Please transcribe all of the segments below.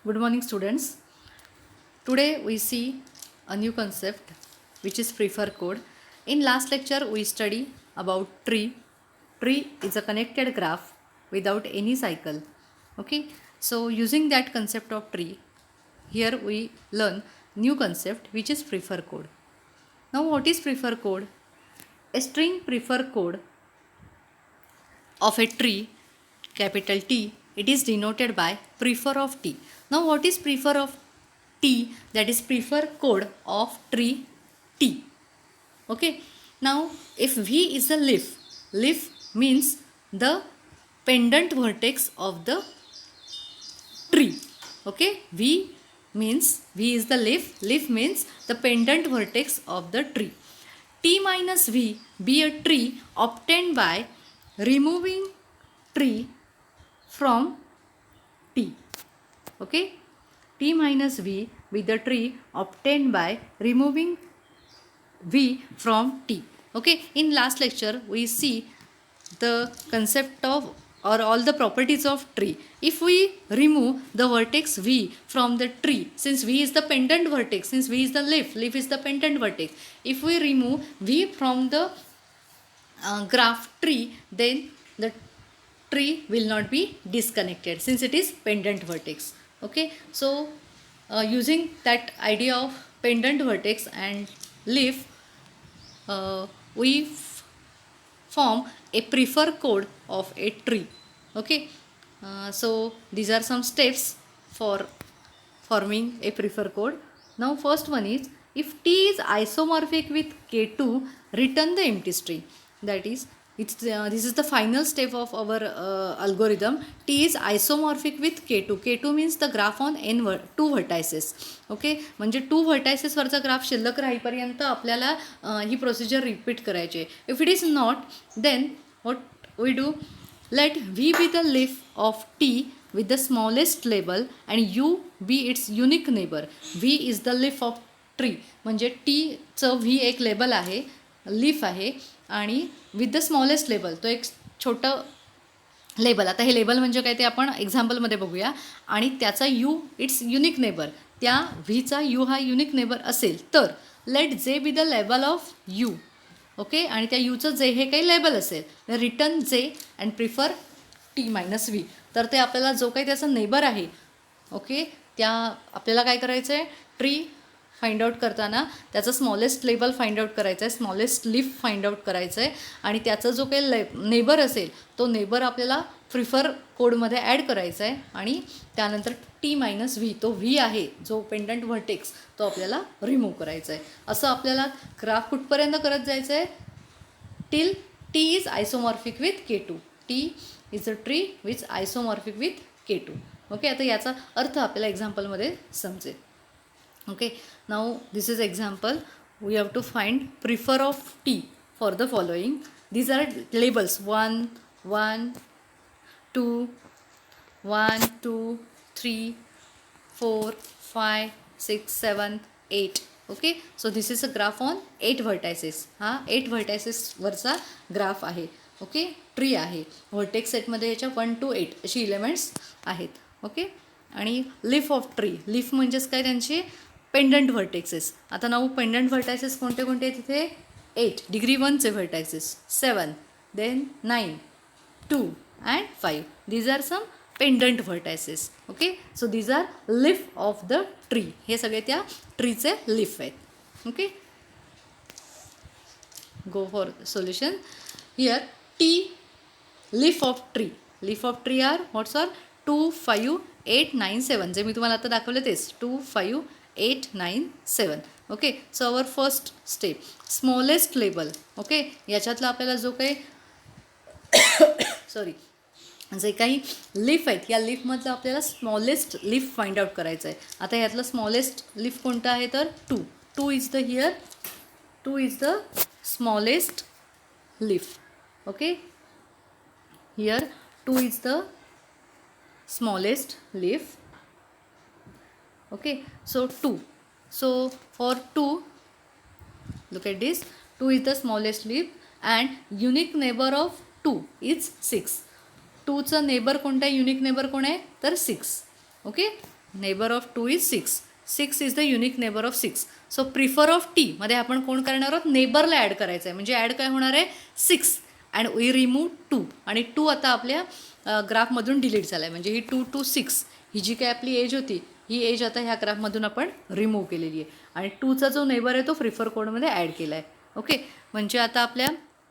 Good morning, students. Today we see a new concept which is prefer code. In last lecture we study about tree. Tree is a connected graph without any cycle. Okay, so using that concept of tree, here we learn new concept which is prefer code. Now what is prefer code? A string prefer code of a tree, capital T, it is denoted by prefer of T. Now what is prefer of T? That is prefer code of tree T. Okay. Now if V is the leaf means the pendant vertex of the tree. Okay. V is the leaf means the pendant vertex of the tree. T minus V be a tree obtained by removing tree from T. Okay. T minus V be the tree obtained by removing V from T. Okay. In last lecture we see the concept of or all the properties of tree. If we remove the vertex V from the tree, since V is the pendant vertex, since V is the leaf is the pendant vertex. If we remove V from the graph tree, then the tree will not be disconnected since it is pendant vertex. Okay, so using that idea of pendant vertex and leaf, we form a prefer code of a tree. Okay, so these are some steps for forming a prefer code. Now first one is, if T is isomorphic with K2, return the empty string. That is, this is the final step of our algorithm. T is isomorphic with K2. K2 means the graph on two vertices. Okay, म्हणजे 2 व्हर्टायसेसवरचा graph शिल्लक राहीपर्यंत आपल्याला ही procedure repeat करायची आहे. If it is not, then what we do, let v be the leaf of T with the smallest label and u be its unique neighbor. V is the leaf of tree, म्हणजे टीचं V एक label आहे, leaf आहे, आणि with the smallest label तो एक छोटं label. आता हे लेबल म्हणजे काय ते आपण एक्झाम्पलमध्ये बघूया. आणि त्याचा यू इट्स युनिक नेबर, त्या व्हीचा यू हा युनिक नेबर असेल तर let j be the label of u. Okay, आणि त्या यूचं जे हे काही लेबल असेल, रिटर्न जे and prefer tea minus V. तर ते आपल्याला जो काही त्याचा नेबर आहे, ओके, त्या आपल्याला काय करायचं आहे, ट्री फाइंड आउट करताना त्याचं स्मॉलेस्ट लेबल फाइंड आउट करायचं आहे, स्मॉलेस्ट लीफ फाइंड आउट करायचं आहे, आणि त्याचा जो काही नेबर असेल तो नेबर आपल्याला प्रिफर कोडमध्ये ॲड करायचा आहे, आणि त्यानंतर टी मायनस व्ही, तो व्ही आहे जो पेंडंट व्हर्टेक्स, तो आपल्याला रिमूव्ह करायचा आहे. असं आपल्याला ग्राफ कुठपर्यंत करत जायचं आहे, till T is isomorphic with K2. T is a tree which isomorphic with K2. Okay, आता याचा अर्थ आपल्याला एक्झाम्पलमध्ये समजेल. Okay, now this is example. We have to find Prufer of T for the following. These are labels 1 1 2 1 2 3 4 5 6 7 8. Okay, so this is a graph on 8 vertices. हा 8 व्हर्टायसेसवरचा graph आहे. Okay, tree आहे. Vertex सेटमध्ये याच्या 1 to 8 अशी elements आहेत. Okay, आणि leaf of tree, leaf म्हणजेच काय, त्यांचे पेंडंट व्हर्टेक्सेस. आता नाऊ पेंडंट व्हर्टायसेस कोणते कोणते आहेत तिथे, 8 डिग्री 1चे vertices, 7, then 9, 2 and 5. These are some pendant vertices. Okay, so these are leaf of the tree. हे सगळे त्या ट्रीचे लीफ आहेत. Okay, go for solution. Here T leaf of tree are what's are 2 5 8 9 7, जे मी तुम्हाला आता दाखवले तेच 2 5 8 9 7. Okay, so our first step, smallest label. Okay, याच्यातला आपल्याला जो काही जे काही लीफ आहेत, या लीफमधलं आपल्याला स्मॉलेस्ट लीफ फाइंड आउट करायचं आहे. आता यातलं स्मॉलेस्ट लीफ कोणतं आहे तर 2 is the here, 2 is the smallest leaf. Okay, here 2 is the smallest leaf. Okay, so 2, so for 2, look at this, 2 is the smallest leaf and unique neighbor of 2 is 6. 2चा neighbour कोणता आहे, unique neighbour कोण आहे तर 6. Okay, neighbour of 2 is 6. 6 is the unique neighbour of 6. So prefer of T मध्ये आपण कोण करणार आहोत, नेबरला ॲड करायचं आहे. म्हणजे ॲड काय होणार आहे, 6 अँड वी रिमूव्ह 2. आणि 2 आता आपल्या ग्राफमधून डिलीट झाला आहे. म्हणजे ही 2 to 6 ही जी काय आपली एज होती, ही एज आता ह्या ग्राफमधून आपण रिमूव्ह केलेली आहे. आणि 2चा जो नेबर आहे तो प्रिफर कोडमध्ये ॲड केला आहे. ओके, म्हणजे आता आपल्या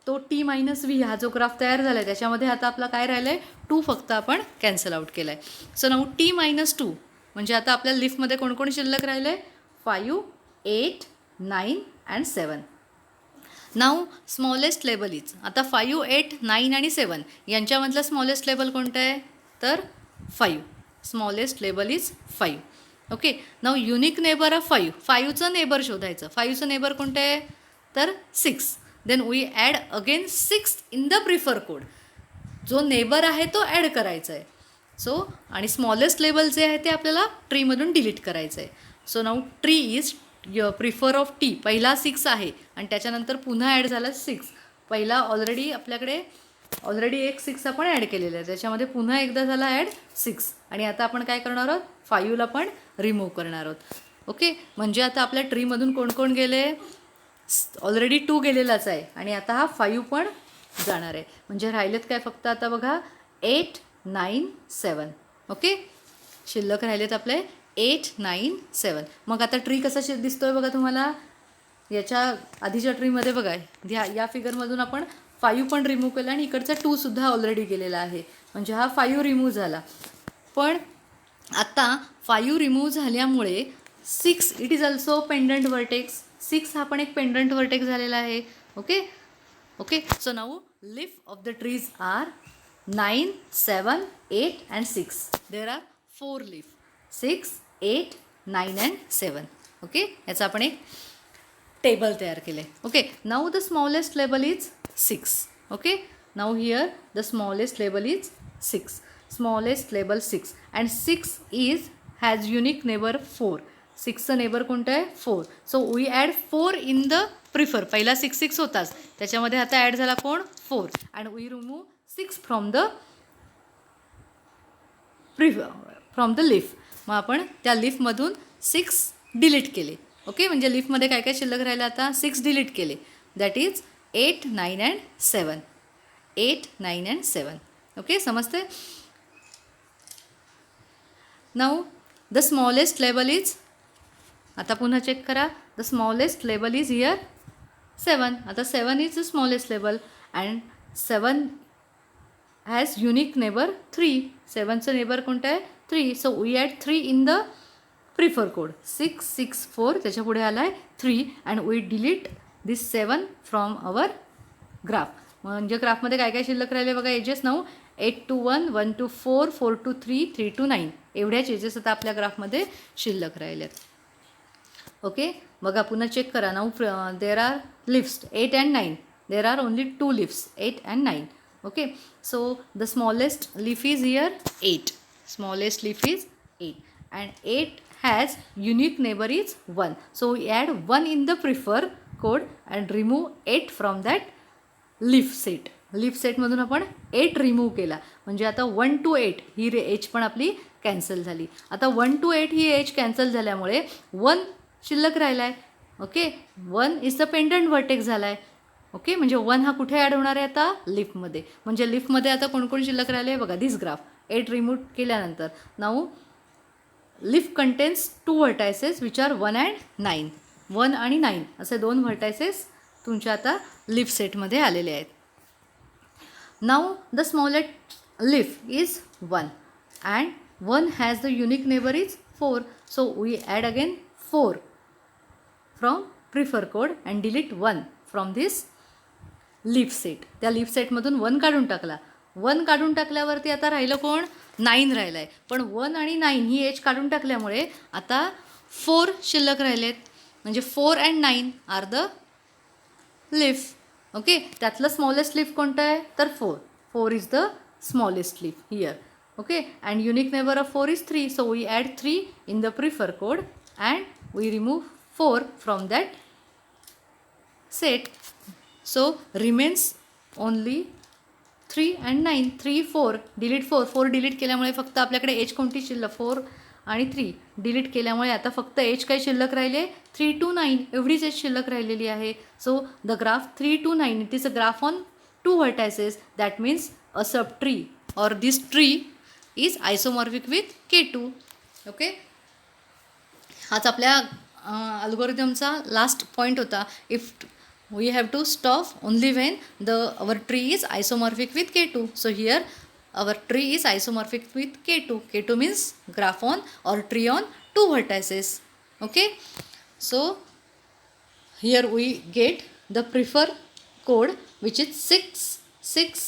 तो T-V हा जो ग्राफ तयार झाला आहे त्याच्यामध्ये आता आपला काय राहिलं आहे, 2 फक्त आपण कॅन्सल आउट केला आहे. सो नाऊ T-2 म्हणजे आता आपल्या लिफ्टमध्ये कोण शिल्लक राहिलं आहे, 5, 8, 9 and 7. Now smallest label is, आता 5, 8, 9 आणि 7 यांच्यामधलं स्मॉलेस्ट लेबल कोणतं आहे, तर 5. Smallest label is 5. Okay, now unique neighbour of 5. 5चं नेबर शोधायचं. 5चं नेबर कोणतं आहे, तर 6. Then we add again 6 in the prefer code. जो नेबर आहे तो ॲड करायचा आहे. सो आणि स्मॉलेस्ट लेवल जे आहे ते आपल्याला ट्रीमधून डिलीट करायचं आहे. So now tree is prefer of T. पहिला 6 आहे आणि त्याच्यानंतर पुन्हा ॲड झाला 6. पहिला आपल्याकडे ऑलरेडी एक 6 आपण ॲड केलेलं आहे, त्याच्यामध्ये पुन्हा एकदा झाला ॲड 6. आणि आता आपण काय करणार आहोत, 5ला पण रिमूव्ह करणार आहोत. ओके, म्हणजे आता आपल्या ट्रीमधून कोण गेले, ऑलरेडी 2 गेलेलाच आहे आणि आता हा 5 पण जाणार आहे. म्हणजे राहिलेत काय फक्त आता बघा 8, 9, 7. ओके, शिल्लक राहिलेत आपले 8, 9, 7. मग आता ट्री कसा दिसतोय बघा तुम्हाला, याच्या आधीच्या ट्रीमध्ये बघा या फिगरमधून आपण 5 पण रिमूव्ह केला आणि इकडचा 2 सुद्धा ऑलरेडी गेलेला आहे. म्हणजे हा 5 रिमूव्ह झाला. पण आता 5 रिमूव्ह झाल्यामुळे 6 it is also pendant vertex. 6 हा पण एक पेंडंट व्हर्टेक्स झालेला आहे. Okay, so now leaf of the trees are 9, 7, 8 and 6. There are 4 leaf, 6, 8, 9 and 7. Okay, याचा आपण एक टेबल तयार केलं आहे. Okay, now the smallest label is 6. Okay, now here the smallest label is 6. Smallest label 6 and 6 has unique neighbour 4. 6चं neighbour कोणतं आहे, 4. So we add 4 in the Prüfer. पहिला 6 होताच, त्याच्यामध्ये आता ॲड झाला कोण, 4. And we remove 6 from the leaf. मग आपण त्या लिफमधून 6 डिलीट केले. ओके, म्हणजे लिफमध्ये काय शिल्लक राहिलं, आता 6 डिलीट केले. That is 8, 9 and 7. 8, 9 and 7. Okay, समजते. Now the smallest label is, आता पुन्हा चेक करा, the smallest label is here 7. आता 7 is the smallest label and 7 has unique neighbour 3. 7चं नेबर कोणतं आहे, 3. So we add 3 in the prefer code. 6, 6, 4 त्याच्या पुढे आला आहे 3 and we delete this 7 from our graph. म्हणजे ग्राफमध्ये काय शिल्लक राहिले बघा, edges now 8 to 1, 1 to 4, 4 to 3, 3 to 9. एवढ्याच एजेस आता आपल्या ग्राफमध्ये शिल्लक राहिलेत. ओके, बघा पुन्हा चेक करा. Now there are leafs 8 and 9. There are only 2 leafs 8 and 9. Okay, so the smallest leaf is here 8. Smallest leaf is 8 and 8 has unique neighbor is 1. So we add 1 in the prefer code and remove 8 from that leaf set. Leaf सेटमधून आपण 8 remove केला. म्हणजे आता 1 to 8 he age पण आपली cancel झाली. आता 1 to 8 he age cancel झाल्यामुळे 1 शिल्लक राहिला आहे. Okay, 1 is the pendant vertex झाला आहे. ओके, म्हणजे 1 हा कुठे ॲड होणार आहे आता, लिफमध्ये. म्हणजे लिफमध्ये आता कोण शिल्लक राहिले आहे बघा, दिस ग्राफ 8 रिमूव्ह केल्यानंतर. Now leaf contains 2 vertices which are 1 and 9. 1 आणि 9 असे 2 व्हर्टायसेस तुमच्या आता लिफ सेटमध्ये आलेले आहेत. Now the smallest leaf is 1 and 1 has the unique neighbour is 4. So we add again 4 from Prüfer code and delete 1 from this leaf set. त्या leaf सेटमधून 1 काढून टाकला. 1 काढून टाकल्यावरती आता राहिलं कोण, 9 राहिलं आहे. पण 1 आणि 9 ही एज काढून टाकल्यामुळे आता 4 शिल्लक राहिलेत. म्हणजे 4 and 9 are the leaf. Okay, त्यातलं स्मॉलेस्ट लिफ कोणतं आहे, तर 4. 4 is the smallest leaf here. Okay, and unique neighbour of 4 is 3. So we add 3 in the prefer code and we remove 4 from that set. So remains only 3 and 9. 3, 4 delete 4 delete केल्यामुळे फक्त आपल्याकडे age कोणती शिल्लक, 4 आणि 3 delete केल्यामुळे आता फक्त age काय शिल्लक राहिले 3 to 9 एवढीच एज शिल्लक राहिलेली आहे. So the graph 3 to 9 it is a graph on 2 vertices. That means a sub tree or this tree is isomorphic with K2. Okay, हाच आपल्या अल्गोरिदमचा लास्ट पॉईंट होता. If we have to stop only when our tree is isomorphic with K2. So here our tree is isomorphic with K2. K2 means graph on or tree on 2 vertices. Okay, so here we get the prefer code which is 6 6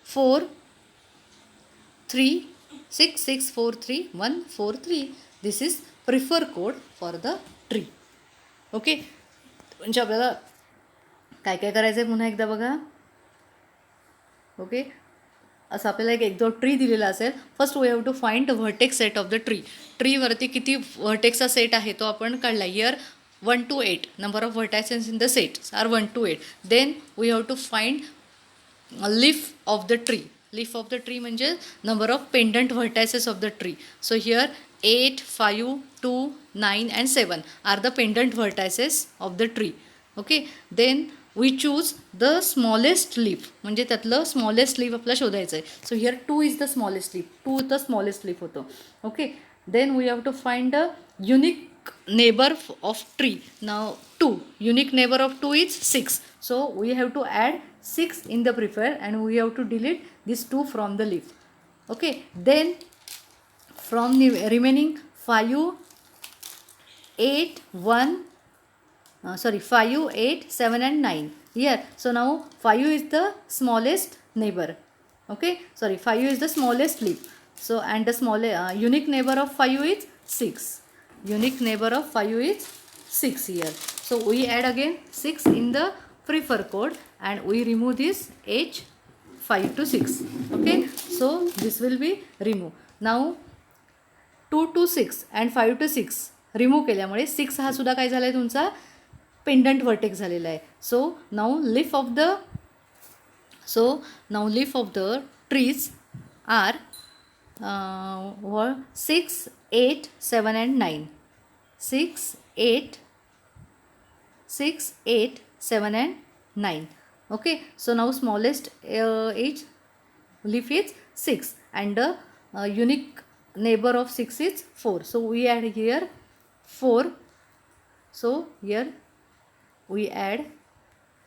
4 3 6 6 4 3 1 4 3. This is prefer code for the tree. Okay, म्हणजे आपल्याला काय काय करायचं आहे पुन्हा एकदा बघा. Okay, असं आपल्याला एक जो ट्री दिलेला असेल, first we have to find the vertex set of the tree. ट्रीवरती किती व्हर्टेक्सचा सेट आहे तो आपण काढला. Here 1 to 8 number of vertices in the sets are 1 to 8. Then we have to find leaf of the tree. Leaf of the tree म्हणजे number of pendant vertices of the tree. So here 8 5 2 9 and 7 are the pendant vertices of the tree. Okay, then we choose the smallest leaf, म्हणजे त्यातलं smallest leaf आपल्याला शोधायचं आहे. So here 2 is the smallest leaf. 2 the smallest leaf होतं. Okay, then we have to find the unique neighbour of tree. Now 2 unique neighbour of 2 is 6. So we have to add 6 in the prefer and we have to delete this 2 from the leaf. Okay, then from the remaining 5 8 1 5 8 7 and 9 here. So now 5 is the smallest neighbor. Okay, 5 is the smallest leaf. So and the unique neighbor of 5 is 6. Unique neighbor of 5 is 6 here. So we add again 6 in the prefer code and we remove this age 5 to 6. Okay, so this will be removed. Now 2 to 6 and 5 to 6 remove केल्यामुळे 6 हा सुद्धा काय झाला आहे तुमचा pendant vertex झालेला आहे. So now leaf of the trees are 6 8 7 and 9. 6 8 7 and 9. Okay, so now smallest age leaf is 6 and the unique neighbor of 6 is 4. So we add here 4. So here we add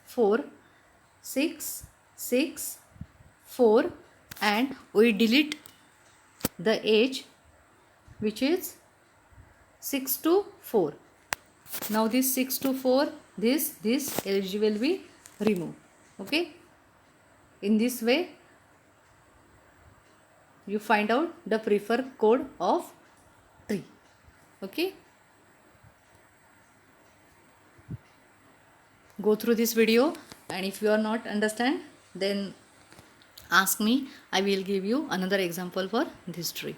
4 6 6 4 and we delete the age which is 6 to 4. Now this 6 to 4 this age will be removed. Okay, in this way you find out the prefer code of tree. Okay, go through this video and if you are not understand then ask me. I will give you another example for this tree.